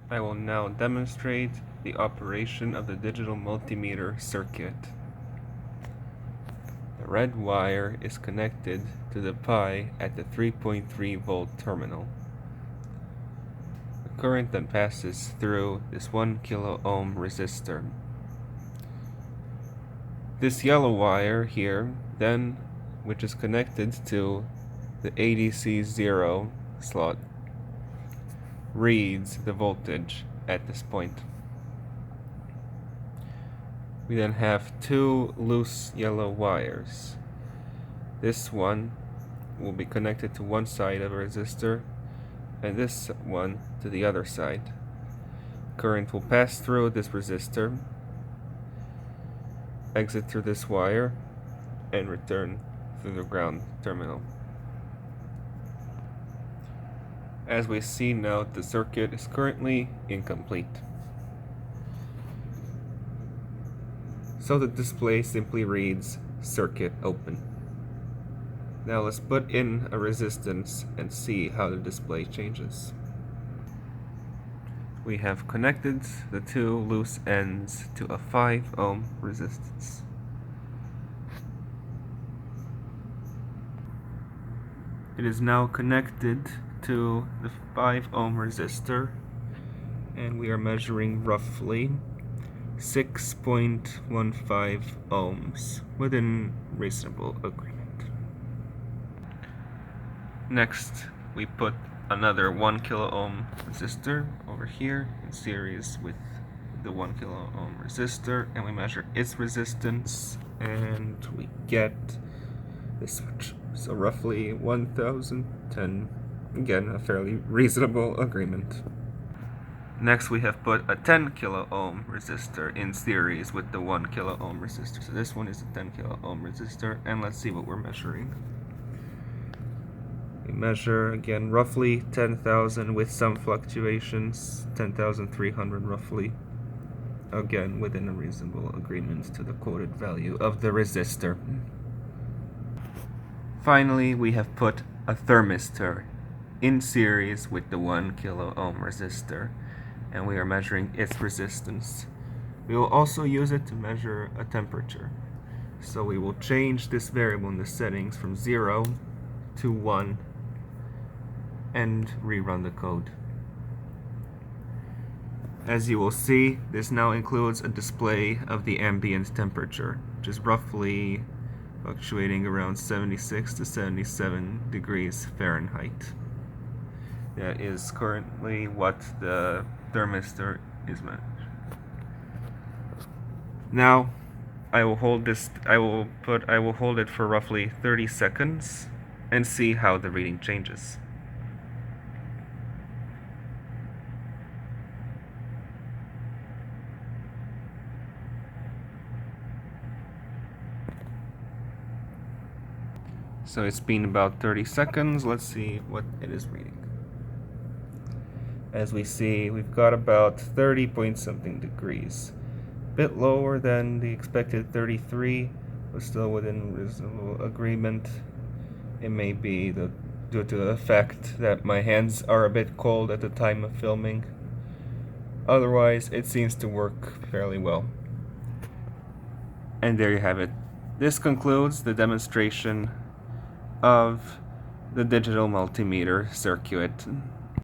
I will now demonstrate the operation of the digital multimeter circuit. The red wire is connected to the pi at the 3.3 volt terminal. The current then passes through this 1 kilo ohm resistor. This yellow wire here, then, which is connected to the ADC0 slot, reads the voltage at this point. We then have two loose yellow wires. This one will be connected to one side of a resistor, and this one to the other side. Current will pass through this resistor, exit through this wire, and return through the ground terminal. As we see now, the circuit is currently incomplete. So the display simply reads circuit open. Now let's put in a resistance and see how the display changes. We have connected the two loose ends to a 5 ohm resistance. It is now connected to the 5 ohm resistor, and we are measuring roughly 6.15 ohms within reasonable agreement. Next, we put another 1 kilo ohm resistor over here in series with the 1 kilo ohm resistor, and we measure its resistance, and we get this switch. So roughly 1010. Again, a fairly reasonable agreement. Next, we have put a 10 kilo ohm resistor in series with the 1 kilo ohm resistor. So this one is a 10 kilo ohm resistor, and let's see what we're measuring. We measure, again, roughly 10,000 with some fluctuations, 10,300 roughly. Again, within a reasonable agreement to the quoted value of the resistor. Finally, we have put a thermistor in series with the 1 kilo ohm resistor, and we are measuring its resistance. We will also use it to measure a temperature. So we will change this variable in the settings from 0 to 1 and rerun the code. As you will see, this now includes a display of the ambient temperature, which is roughly fluctuating around 76 to 77 degrees Fahrenheit. That is currently what the thermistor is measuring. Now, I will hold it for roughly 30 seconds and see how the reading changes. So it's been about 30 seconds. Let's see what it is reading. As we see, we've got about 30 point something degrees. A bit lower than the expected 33, but still within reasonable agreement. It may be due to the fact that my hands are a bit cold at the time of filming. Otherwise, it seems to work fairly well. And there you have it. This concludes the demonstration of the digital multimeter circuit.